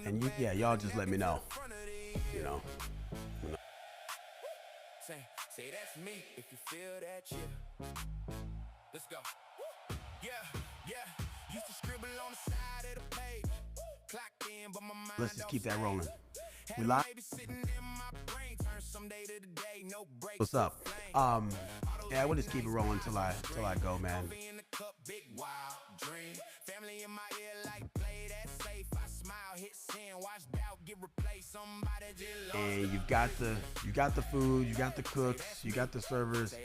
And y'all just let me know, you know. Say that's me if you feel that shit. Let's go. Yeah. Used to scribble on the side of the page. Clocked in, but my mind. Let's just keep that rolling. We live. What's up? Yeah, we'll just keep it rolling till I go, man. Family in my ear like play that safe. I smile, hit send, watch doubt get replaced. Somebody just and you got the food, you got the cooks, you got the servers,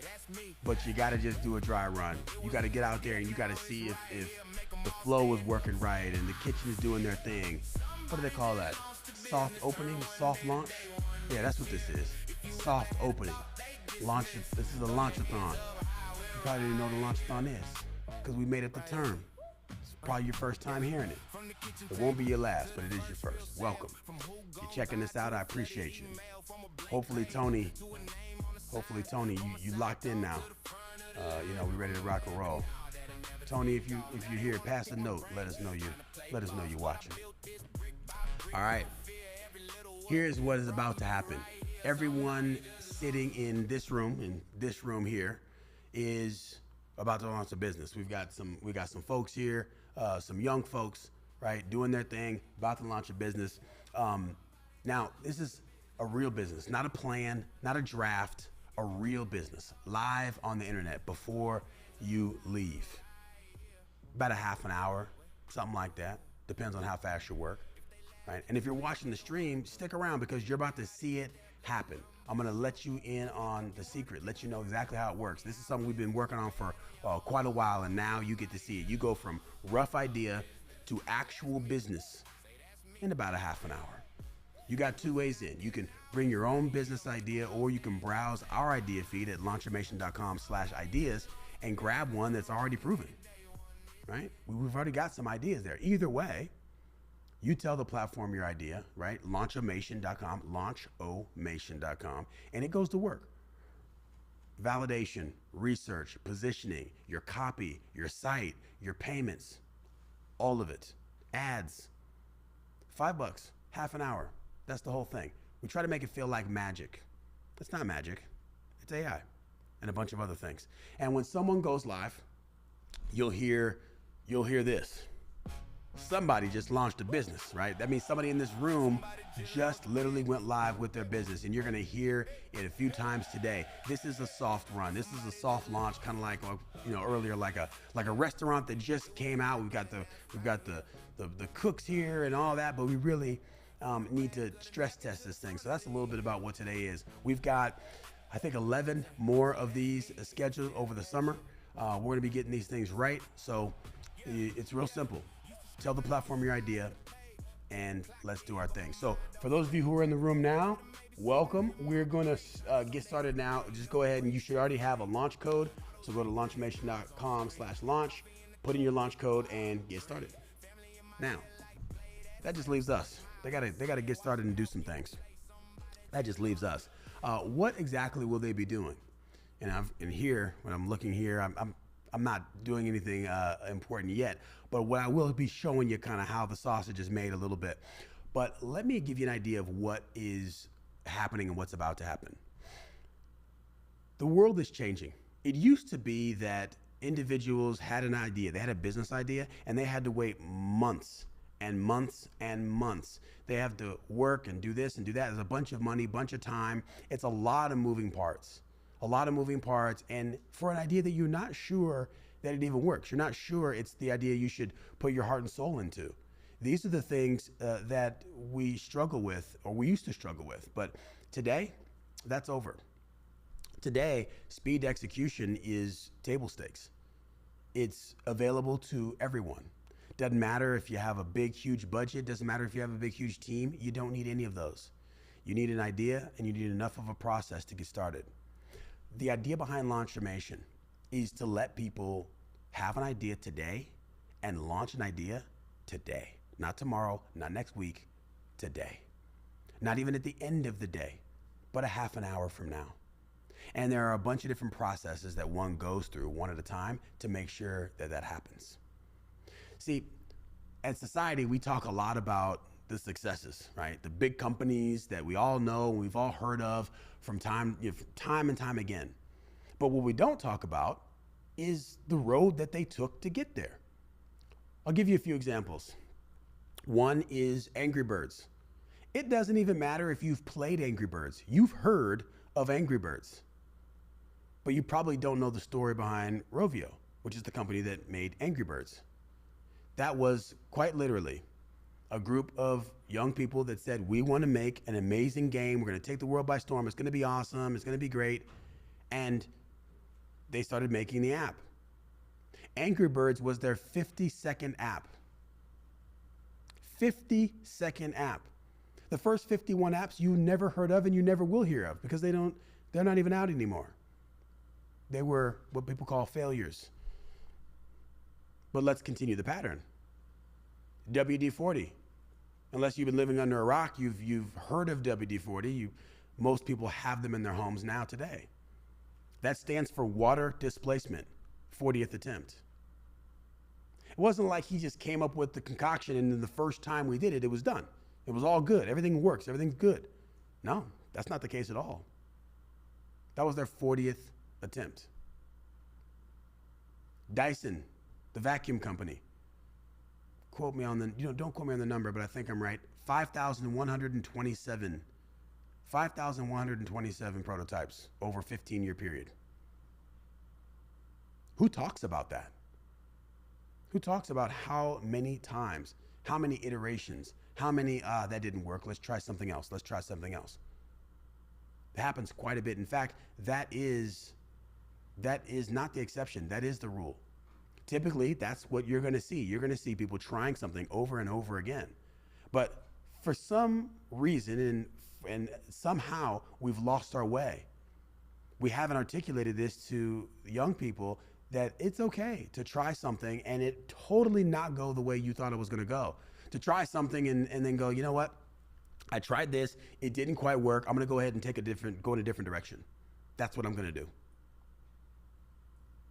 but you got to just do a dry run. You got to get out there and you got to see if the flow is working right and the kitchen is doing their thing. What do they call that? Soft opening, soft launch? Yeah, that's what this is. Soft opening. Launch. This is a Launchathon. You probably didn't know what a Launchathon is because we made up the term. It's probably your first time hearing it. It won't be your last, but it is your first. Welcome. You're checking this out. I appreciate you. Hopefully, Tony, you locked in now. We're ready to rock and roll. Tony, if you're here, pass a note. Let us know you're watching. All right. Here's what is about to happen. Everyone sitting in this room here, is about to launch a business. We got some folks here, some young folks, right, doing their thing, about to launch a business. Now, this is a real business, not a plan, not a draft, a real business, live on the internet before you leave. About a half an hour, something like that. Depends on how fast you work, right? And if you're watching the stream, stick around because you're about to see it happen. I'm gonna let you in on the secret, let you know exactly how it works. This is something we've been working on for quite a while, and now you get to see it. You go from rough idea to actual business in about a half an hour. You got two ways in. You can bring your own business idea, or you can browse our idea feed at launchimation.com/ideas and grab one that's already proven, right? We've already got some ideas there. Either way, you tell the platform your idea, right? Launchomation.com, and it goes to work. Validation, research, positioning, your copy, your site, your payments, all of it. Ads, $5, half an hour. That's the whole thing. We try to make it feel like magic. It's not magic. It's AI and a bunch of other things. And when someone goes live, you'll hear this. Somebody just launched a business, right? That means somebody in this room just literally went live with their business, and you're gonna hear it a few times today. This is a soft run. This is a soft launch, kind of like earlier, like a restaurant that just came out. We've got the cooks here and all that, but we really need to stress test this thing. So that's a little bit about what today is. We've got, I think, 11 more of these scheduled over the summer. We're gonna be getting these things right. So it's real simple. Tell the platform your idea, and let's do our thing. So for those of you who are in the room now, welcome. We're going to get started now. Just go ahead, and you should already have a launch code. So go to launchimation.com/launch, put in your launch code, and get started. Now, that just leaves us. They gotta get started and do some things. That just leaves us. What exactly will they be doing? And when I'm looking here, I'm not doing anything important yet, but what I will be showing you kind of how the sausage is made a little bit. But let me give you an idea of what is happening and what's about to happen. The world is changing. It used to be that individuals had an idea, they had a business idea, and they had to wait months and months and months. They have to work and do this and do that. There's a bunch of money, bunch of time. It's a lot of moving parts. And for an idea that you're not sure that it even works, you're not sure it's the idea you should put your heart and soul into. These are the things that we struggle with, or we used to struggle with, but today, that's over. Today, speed execution is table stakes. It's available to everyone. Doesn't matter if you have a big, huge budget, doesn't matter if you have a big, huge team, you don't need any of those. You need an idea, and you need enough of a process to get started. The idea behind Launchimation is to let people have an idea today and launch an idea today. Not tomorrow, not next week, today. Not even at the end of the day, but a half an hour from now. And there are a bunch of different processes that one goes through one at a time to make sure that that happens. See, as society, we talk a lot about the successes, right? The big companies that we all know, we've all heard of from time and time again. But what we don't talk about is the road that they took to get there. I'll give you a few examples. One is Angry Birds. It doesn't even matter if you've played Angry Birds. You've heard of Angry Birds, but you probably don't know the story behind Rovio, which is the company that made Angry Birds. That was quite literally a group of young people that said, we want to make an amazing game. We're going to take the world by storm. It's going to be awesome. It's going to be great. And they started making the app. Angry Birds was their 50-second app. 50-second app. The first 51 apps you never heard of and you never will hear of because they're not even out anymore. They were what people call failures. But let's continue the pattern. WD-40. Unless you've been living under a rock, you've heard of WD-40. Most people have them in their homes now today. That stands for water displacement, 40th attempt. It wasn't like he just came up with the concoction and then the first time we did it, it was done. It was all good. Everything works. Everything's good. No, that's not the case at all. That was their 40th attempt. Dyson, the vacuum company. Quote me on don't quote me on the number, but I think I'm right. 5,127 prototypes over a 15-year period. Who talks about that? Who talks about how many times, how many iterations, how many, that didn't work, let's try something else, let's try something else. It happens quite a bit. In fact, that is not the exception, that is the rule. Typically, that's what you're gonna see. You're gonna see people trying something over and over again. But for some reason, and somehow we've lost our way. We haven't articulated this to young people that it's okay to try something and it totally not go the way you thought it was gonna go. To try something and then go, you know what? I tried this, it didn't quite work. I'm gonna go ahead and go in a different direction. That's what I'm gonna do.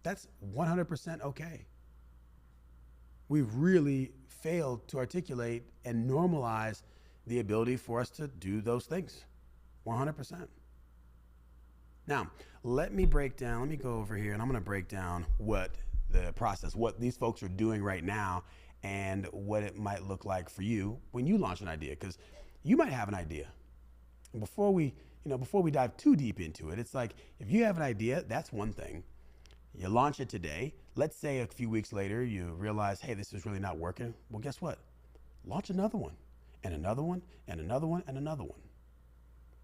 That's 100% okay. We've really failed to articulate and normalize the ability for us to do those things, 100%. Now, let me go over here and I'm gonna break down what the process, what these folks are doing right now and what it might look like for you when you launch an idea, because you might have an idea. And before we dive too deep into it, it's like, if you have an idea, that's one thing. You launch it today. Let's say a few weeks later, you realize, hey, this is really not working. Well, guess what? Launch another one and another one and another one and another one.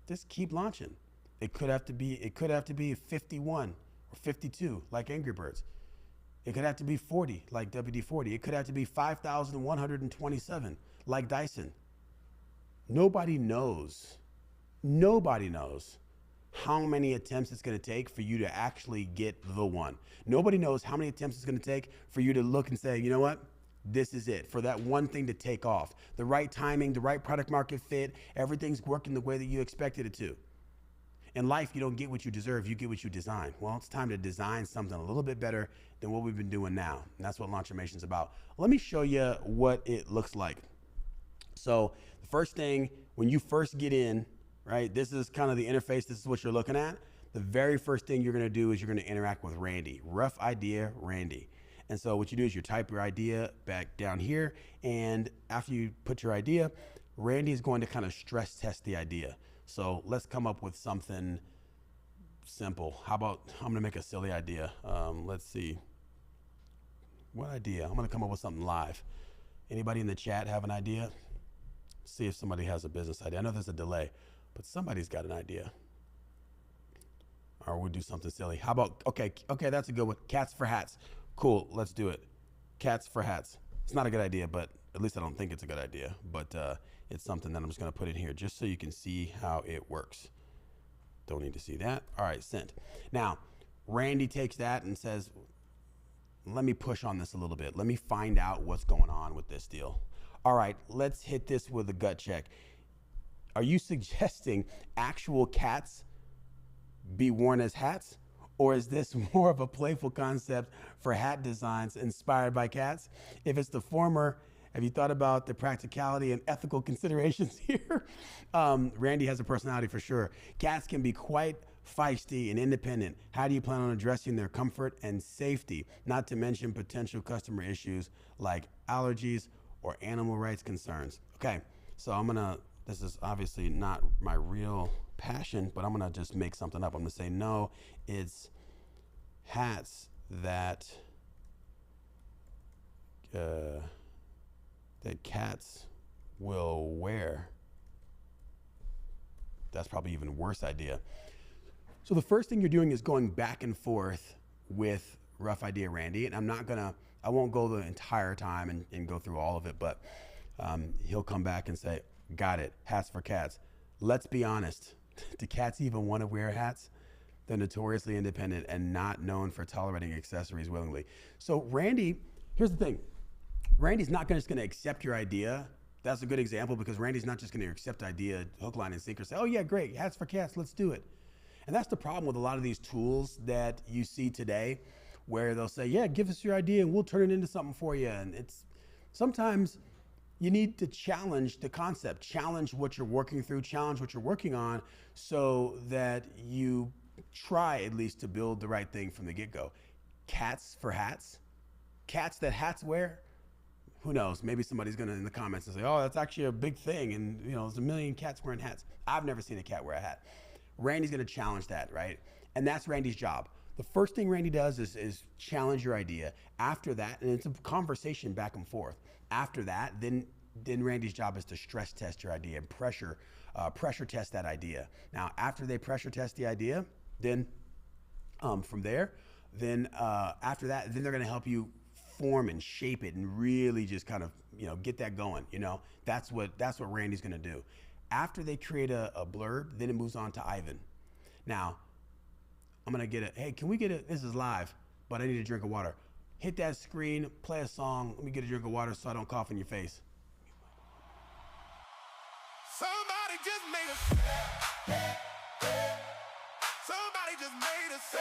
Just keep launching. It could have to be 51 or 52 like Angry Birds. It could have to be 40 like WD-40. It could have to be 5,127 like Dyson. Nobody knows how many attempts it's going to take for you to actually get the one. Nobody knows how many attempts it's going to take for you to look and say, you know what? This is it, for that one thing to take off. The right timing, the right product market fit, everything's working the way that you expected it to. In life, you don't get what you deserve, you get what you design. Well, it's time to design something a little bit better than what we've been doing now. And that's what Launchamation's about. Let me show you what it looks like. So the first thing, when you first get in, right, this is kind of the interface, this is what you're looking at. The very first thing you're gonna do is you're gonna interact with Randy. Rough idea, Randy. And so what you do is you type your idea back down here, and after you put your idea, Randy is going to kind of stress test the idea. So let's come up with something simple. How about, I'm gonna make a silly idea. Let's see, what idea? I'm gonna come up with something live. Anybody in the chat have an idea? See if somebody has a business idea. I know there's a delay, but somebody's got an idea. Or we'll do something silly. How about, okay, that's a good one. Cats for hats. Cool, let's do it. Cats for hats. It's not a good idea, but at least I don't think it's a good idea, but it's something that I'm just gonna put in here just so you can see how it works. Don't need to see that. All right, sent. Now, Randy takes that and says, let me push on this a little bit. Let me find out what's going on with this deal. All right, let's hit this with a gut check. Are you suggesting actual cats be worn as hats? Or is this more of a playful concept for hat designs inspired by cats? If it's the former, Have you thought about the practicality and ethical considerations here? Randy has a personality for sure. Cats can be quite feisty and independent. How do you plan on addressing their comfort and safety? Not to mention potential customer issues like allergies or animal rights concerns. Okay, so this is obviously not my real passion, but I'm gonna just make something up. I'm gonna say, no, it's hats that cats will wear. That's probably even worse idea. So the first thing you're doing is going back and forth with Rough Idea Randy, and I won't go the entire time and go through all of it, but he'll come back and say, got it, hats for cats. Let's be honest, do cats even want to wear hats? They're notoriously independent and not known for tolerating accessories willingly. So Randy, here's the thing. Randy's not just gonna accept your idea. That's a good example because Randy's not just gonna accept the idea, hook, line, and sinker, say, oh yeah, great, hats for cats, let's do it. And that's the problem with a lot of these tools that you see today, where they'll say, yeah, give us your idea and we'll turn it into something for you. And it's sometimes you need to challenge the concept, challenge what you're working through, challenge what you're working on so that you try at least to build the right thing from the get-go. Cats for hats? Cats that hats wear? Who knows? Maybe somebody's gonna in the comments and say, oh, that's actually a big thing. And there's a million cats wearing hats. I've never seen a cat wear a hat. Randy's gonna challenge that, right? And that's Randy's job. The first thing Randy does is challenge your idea. After that, and it's a conversation back and forth. After that, then Randy's job is to stress test your idea and pressure test that idea. Now, after they pressure test the idea, then from there, then after that, then they're gonna help you form and shape it and really just kind of get that going. That's what Randy's gonna do. After they create a blurb, then it moves on to Ivan. Now, I'm gonna get hey, can we get it? This is live, but I need a drink of water. Hit that screen, play a song. Let me get a drink of water so I don't cough in your face. Somebody just made us. Somebody just made us.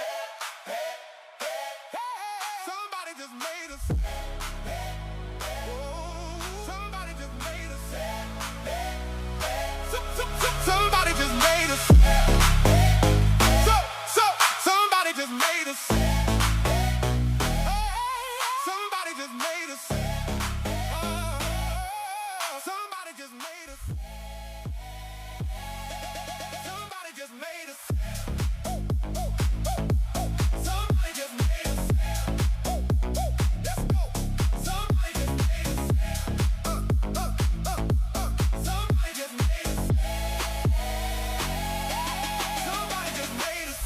Somebody just made us. Somebody just made us. Somebody just made us. Somebody just made us. Somebody just made us. Somebody just made us. Somebody just made us. Somebody just made us. Let's go. Somebody just made us. Somebody just made us. Somebody just made us.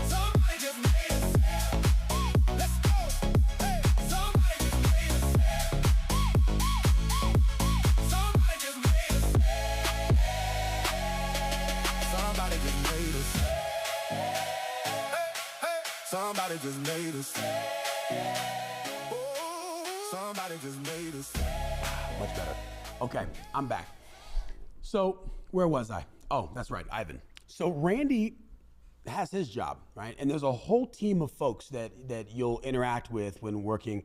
Somebody just made us. Let's go. Hey, somebody just made us. Somebody just made us. Somebody just made us. Hey, somebody just made us. Somebody just made us. Much better. Okay, I'm back. So where was I? Oh, that's right, Ivan. So Randy has his job, right? And there's a whole team of folks that you'll interact with when working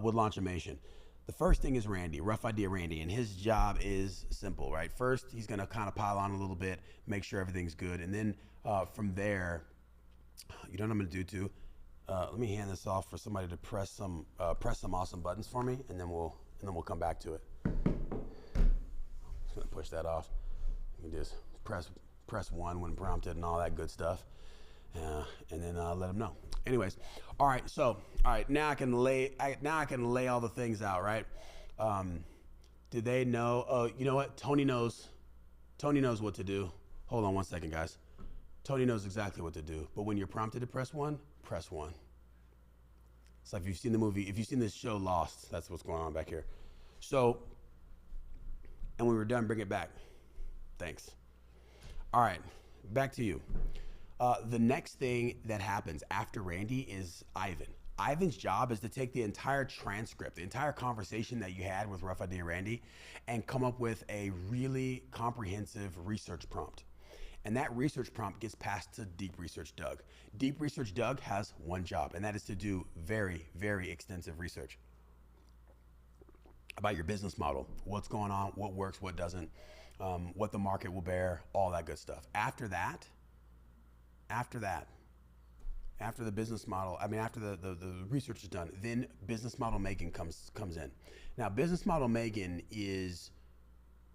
with Launchimation. The first thing is Randy, Rough Idea Randy, and his job is simple, right? First, he's gonna kind of pile on a little bit, make sure everything's good, and then from there, you know what I'm gonna do too? Let me hand this off for somebody to press some awesome buttons for me, and then we'll come back to it. Just gonna push that off. You can just press 1 when prompted and all that good stuff, and then let them know. Anyways, all right. Now I can lay all the things out, right? Did they know? Oh, you know what? Tony knows what to do. Hold on one second, guys. Tony knows exactly what to do. But when you're prompted to press 1, press 1. It's like if you've seen the movie, if you've seen this show Lost, that's what's going on back here. So, and when we're done, bring it back. Thanks. All right, back to you. The next thing that happens after Randy is Ivan. Ivan's job is to take the entire transcript, the entire conversation that you had with Rough Idea Randy, and come up with a really comprehensive research prompt. And that research prompt gets passed to Deep Research Doug. Deep Research Doug has one job, and that is to do very, very extensive research. about your business model, what's going on, what works, what doesn't, what the market will bear, all that good stuff. After the business model, after the research is done, then business model making comes in. Now, business model making is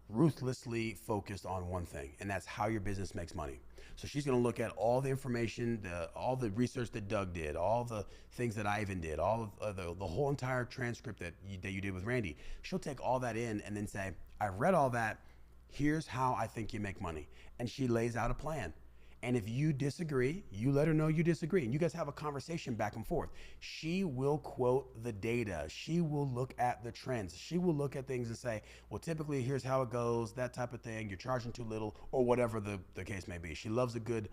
ruthlessly focused on one thing, and that's how your business makes money. So she's going to look at all the information, all the research that Doug did, all the things that Ivan did, all of the whole entire transcript that you did with Randy. She'll take all that in and then say, I've read all that. Here's how I think you make money. And she lays out a plan. And if you disagree, you let her know you disagree. And you guys have a conversation back and forth. She will quote the data. She will look at the trends. She will look at things and say, well, typically here's how it goes, that type of thing. You're charging too little, or whatever the case may be. She loves a good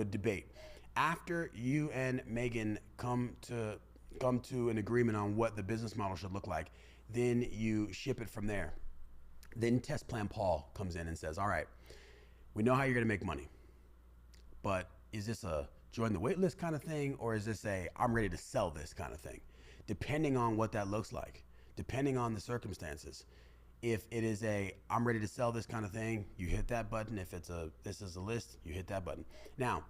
debate. After you and Megan come to an agreement on what the business model should look like, then you ship it from there. Then Test Plan Paul comes in and says, all right, we know how you're going to make money. But is this a join the wait list kind of thing, or is this a I'm ready to sell this kind of thing? Depending on what that looks like, depending on the circumstances. If it is a I'm ready to sell this kind of thing, you hit that button. If it's a this is a list, you hit that button. Now,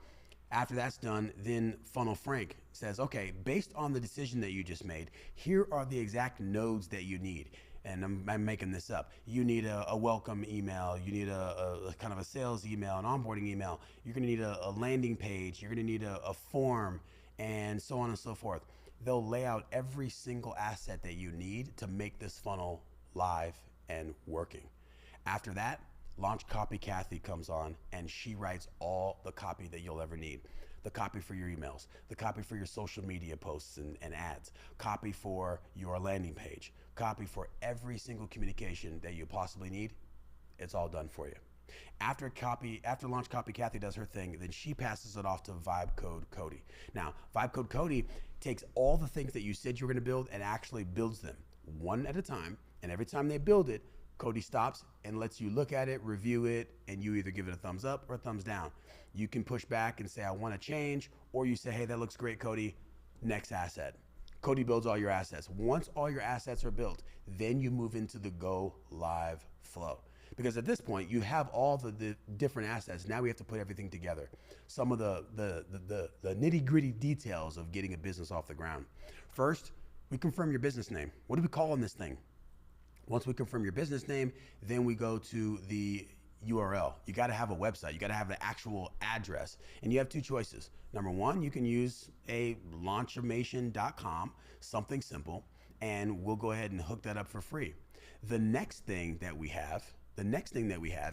after that's done, then Funnel Frank says, okay, based on the decision that you just made, here are the exact nodes that you need. And I'm making this up. You need a welcome email. You need a kind of a sales email, an onboarding email. You're gonna need a landing page. You're gonna need a form, and so on and so forth. They'll lay out every single asset that you need to make this funnel live and working. After that, Launch Copy Kathy comes on, and she writes all the copy that you'll ever need. The copy for your emails, the copy for your social media posts and ads, copy for your landing page, copy for every single communication that you possibly need. It's all done for you. After Launch Copy Kathy does her thing, then she passes it off to Vibe Code Cody. Now, Vibe Code Cody takes all the things that you said you were going to build and actually builds them one at a time. And every time they build it, Cody stops and lets you look at it, review it, and you either give it a thumbs up or a thumbs down. You can push back and say, I want to change, or you say, hey, that looks great, Cody. Next asset. Cody builds all your assets. Once all your assets are built, then you move into the go live flow. Because at this point, you have all the different assets. Now we have to put everything together. Some of the nitty gritty details of getting a business off the ground. First, we confirm your business name. What do we call on this thing? Once we confirm your business name, then we go to the URL. You got to have a website. You got to have the actual address. And you have two choices. Number one, you can use a launchimation.com, something simple, and we'll go ahead and hook that up for free. The next thing that we have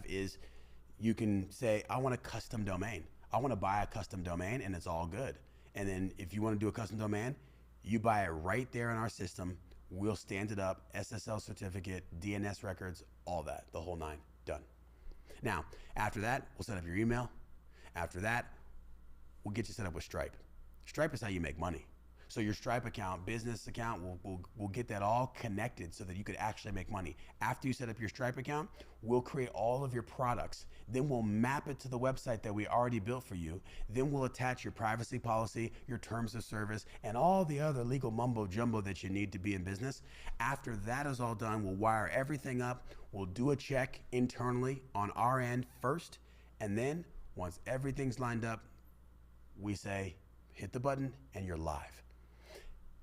is you can say, I want a custom domain. I want to buy a custom domain, and it's all good. And then if you want to do a custom domain, you buy it right there in our system. We'll stand it up, SSL certificate, DNS records, all that, the whole nine, done. Now, after that, we'll set up your email. After that, we'll get you set up with Stripe. Stripe is how you make money. So your Stripe account, business account, we'll get that all connected so that you could actually make money. After you set up your Stripe account, we'll create all of your products. Then we'll map it to the website that we already built for you. Then we'll attach your privacy policy, your terms of service, and all the other legal mumbo jumbo that you need to be in business. After that is all done, we'll wire everything up. We'll do a check internally on our end first. And then once everything's lined up, we say, hit the button and you're live.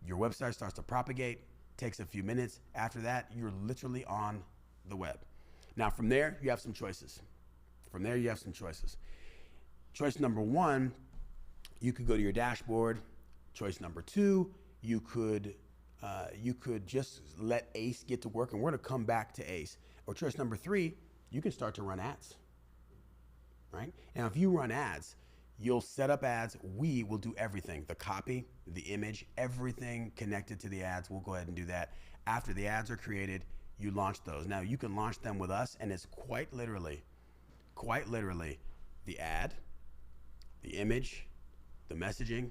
Your website starts to propagate, takes a few minutes. After that, you're literally on the web. Now, from there, you have some choices. Choice number one, you could go to your dashboard. Choice number two, you could just let Ace get to work, and we're going to come back to Ace. Or choice number three, you can start to run ads, right? Now, if you run ads, you'll set up ads. We will do everything. The copy, the image, everything connected to the ads. We'll go ahead and do that. After the ads are created, you launch those. Now you can launch them with us, and it's quite literally the ad, the image, the messaging.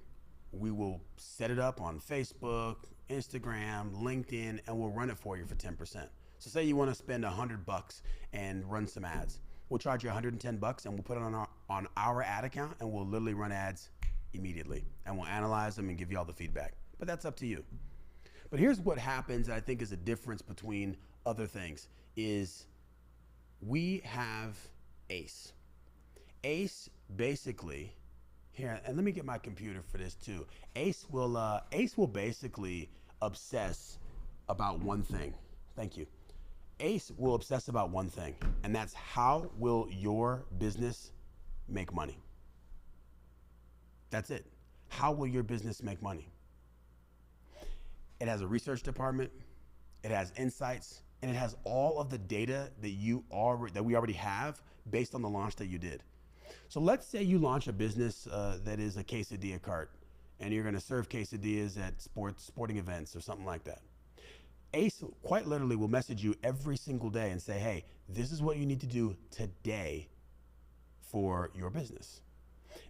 We will set it up on Facebook, Instagram, LinkedIn, and we'll run it for you for 10%. So say you want to spend $100 and run some ads. We'll charge you $110 and we'll put it on our ad account, and we'll literally run ads immediately, and we'll analyze them and give you all the feedback. But that's up to you. But here's what happens, I think is a difference between other things, is we have ACE. ACE basically, here, and let me get my computer for this too. ACE will basically obsess about one thing. Thank you. ACE will obsess about one thing, and that's how will your business make money? That's it. How will your business make money? It has a research department, it has insights, and it has all of the data that we already have based on the launch that you did. So let's say you launch a business that is a quesadilla cart, and you're going to serve quesadillas at sporting events or something like that. ACE quite literally will message you every single day and say, hey, this is what you need to do today for your business.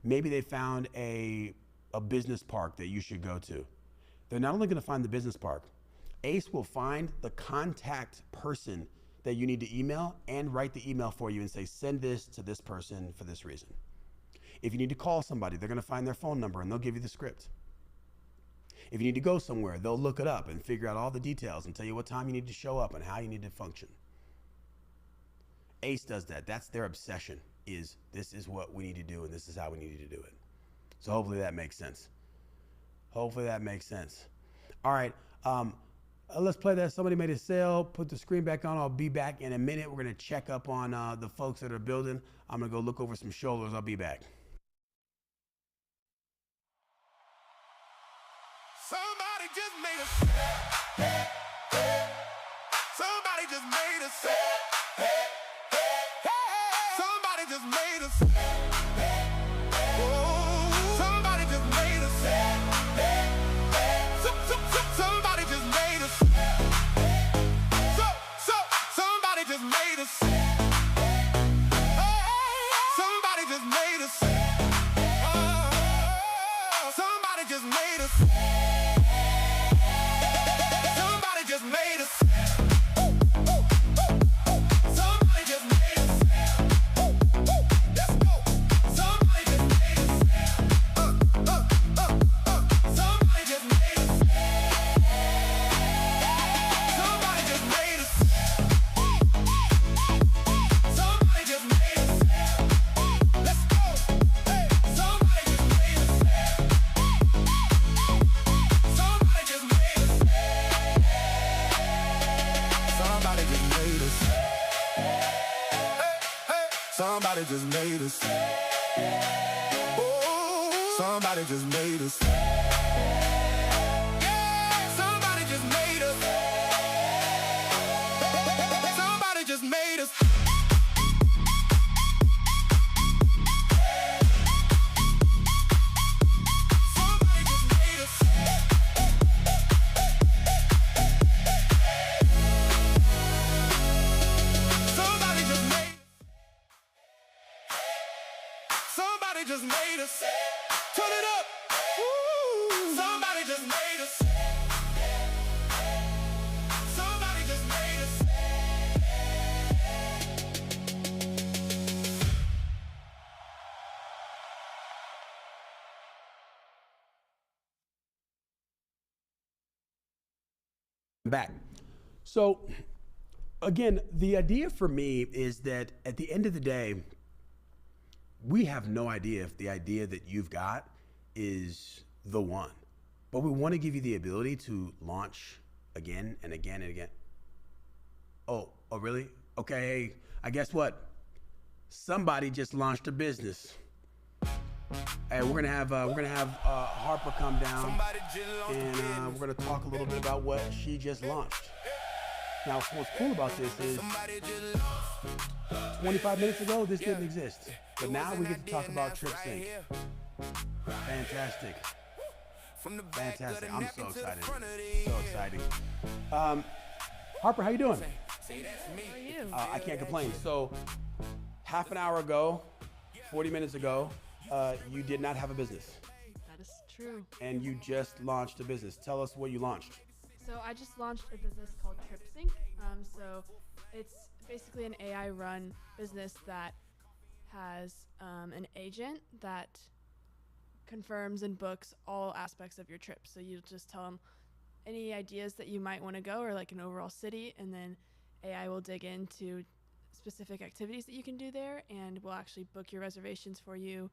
Maybe they found a business park that you should go to. They're not only going to find the business park, ACE will find the contact person that you need to email and write the email for you and say, send this to this person for this reason. If you need to call somebody, they're going to find their phone number and they'll give you the script. If you need to go somewhere, they'll look it up and figure out all the details and tell you what time you need to show up and how you need to function. ACE does that. That's their obsession, is this is what we need to do and this is how we need to do it. So hopefully that makes sense. Hopefully that makes sense. All right, let's play that. Somebody made a sale. Put the screen back on. I'll be back in a minute. We're gonna check up on the folks that are building. I'm gonna go look over some shoulders. I'll be back. Somebody just made a sale. Somebody just made a sale. Somebody just made a sale. Somebody just made a sale. Somebody just made a sale. Somebody just made a sale. Somebody just made a sale. Somebody just made a sale. Somebody just made a sale. Somebody just made a sale. Let's go. Somebody just made a sale. Somebody just made a sale. Somebody just made a sale. Somebody just made a sale. Let's go. Hey, somebody just made a sale. Somebody just made a sale. Somebody just made a sale. Somebody just made a sale. Oh, somebody just made a sale. Yeah, somebody just made a sale. Somebody just made a sale. Somebody just made a sale. Somebody just made. Somebody just made a sale. Turn it up. Woo. Somebody just made a sale. Somebody just made a sale. Back. So again, the idea for me is that at the end of the day, we have no idea if the idea that you've got is the one, but we want to give you the ability to launch again and again and again. Oh, really? Okay, I guess what? Somebody just launched a business. Hey, we're gonna have Harper come down, Somebody just launched a and business. we're gonna talk a little bit about what she just launched. Now, what's cool about this is Somebody just lost. 25 minutes ago, this didn't exist, but now we get to talk about Trip Sync. Fantastic. From the back of the Fantastic. I'm napkin so to the excited. front of the So exciting. Harper, how you doing? See, that's me. How are you? I can't complain. So, half an hour ago, 40 minutes ago, you did not have a business, That is true. and you just launched a business. Tell us what you launched. So I just launched a business called TripSync. So it's basically an AI-run business that has an agent that confirms and books all aspects of your trip. So you just tell them, any ideas that you might want to go, or like an overall city, and then AI will dig into specific activities that you can do there, and will actually book your reservations for you,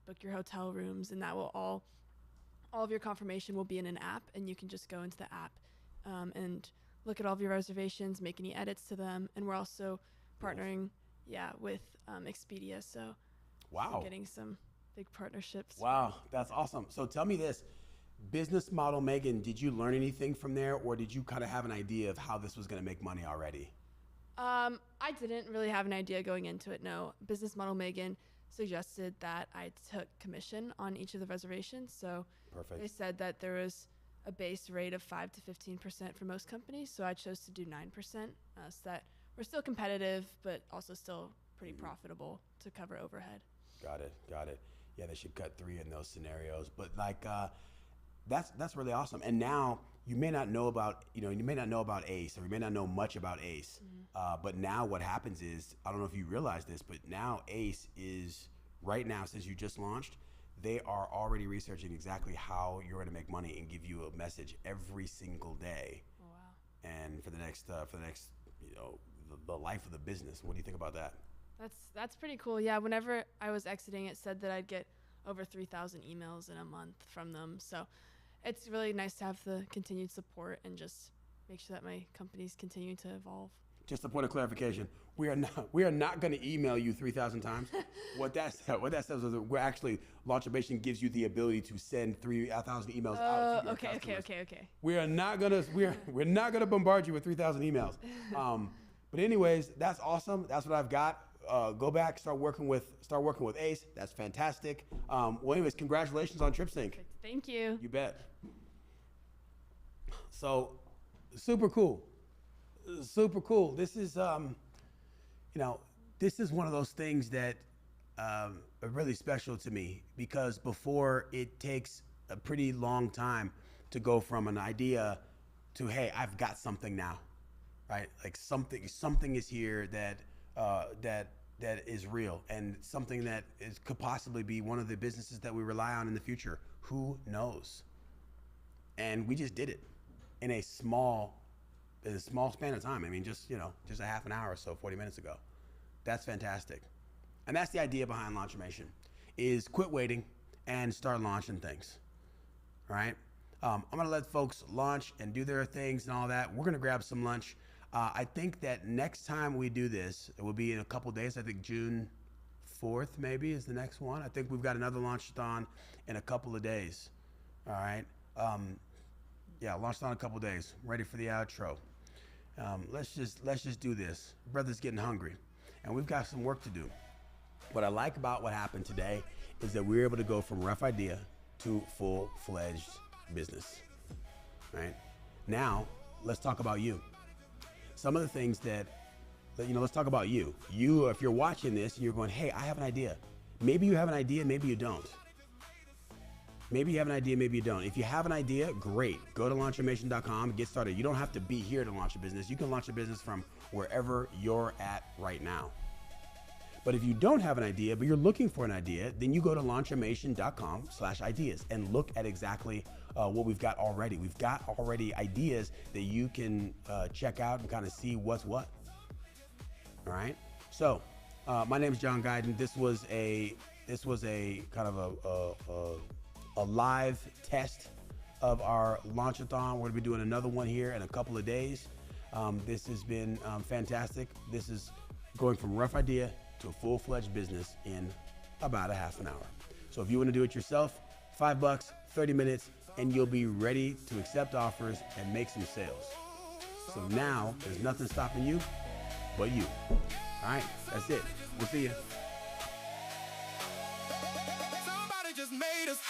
book your hotel rooms, and that will all of your confirmation will be in an app, and you can just go into the app and look at all of your reservations, make any edits to them. And we're also partnering, with Expedia. So Wow. we're getting some big partnerships. Wow, that's awesome. So tell me this, business model, Megan, did you learn anything from there, or did you kind of have an idea of how this was going to make money already? I didn't really have an idea going into it, no. Business model Megan suggested that I took commission on each of the reservations. So Perfect. they said that there was a base rate of 5 to 15% for most companies. So I chose to do 9%, so that we're still competitive, but also still pretty profitable to cover overhead. Got it. Yeah, they should cut 3 in those scenarios. But like, that's really awesome. And now you may not know about, you may not know about ACE, or you may not know much about ACE. But now what happens is, I don't know if you realize this, but now ACE is, right now, since you just launched, they are already researching exactly how you're going to make money and give you a message every single day. Oh, wow. And for the next, the life of the business. What do you think about that? That's pretty cool. Yeah, whenever I was exiting, it said that I'd get over 3,000 emails in a month from them. So it's really nice to have the continued support and just make sure that my company's continue to evolve. Just a point of clarification: we are not going to email you 3,000 times. What that says is that we're actually, Launchation gives you the ability to send 3,000 emails out to your customers. Okay. We are not gonna bombard you with 3,000 emails. But anyways, that's awesome. That's what I've got. Go back, start working with ACE. That's fantastic. Well, anyways, congratulations on TripSync. Thank you. You bet. So, super cool. This is, this is one of those things that are really special to me, because before, it takes a pretty long time to go from an idea to, hey, I've got something now, right? Like something is here that is real, and something that could possibly be one of the businesses that we rely on in the future. Who knows? And we just did it in a small span of time. I mean, just a half an hour or so, 40 minutes ago. That's fantastic. And that's the idea behind Launchation, is quit waiting and start launching things, right? I'm gonna let folks launch and do their things and all that. We're gonna grab some lunch. I think that next time we do this, it will be in a couple days. I think June 4th maybe is the next one. I think we've got another Launchathon in a couple of days. All right. Launchathon in a couple of days. Ready for the outro. Let's just do this. Brother's getting hungry, and we've got some work to do. What I like about what happened today is that we were able to go from rough idea to full-fledged business. Right? Now, let's talk about you. Some of the things that let's talk about you. You, if you're watching this and you're going, hey, I have an idea. Maybe you have an idea, maybe you don't. Maybe you have an idea, maybe you don't. If you have an idea, great. Go to launchimation.com, get started. You don't have to be here to launch a business. You can launch a business from wherever you're at right now. But if you don't have an idea, but you're looking for an idea, then you go to launchimation.com/ideas and look at exactly what we've got already. We've got already ideas that you can check out and kind of see what's what. All right. So my name is John Guyton. This was a kind of a live test of our Launchathon. We're gonna be doing another one here in a couple of days. This has been fantastic. This is going from rough idea to a full-fledged business in about a half an hour. So if you want to do it yourself, $5, 30 minutes, and you'll be ready to accept offers and make some sales. So now there's nothing stopping you but you. All right, that's it. We'll see you. Somebody just made us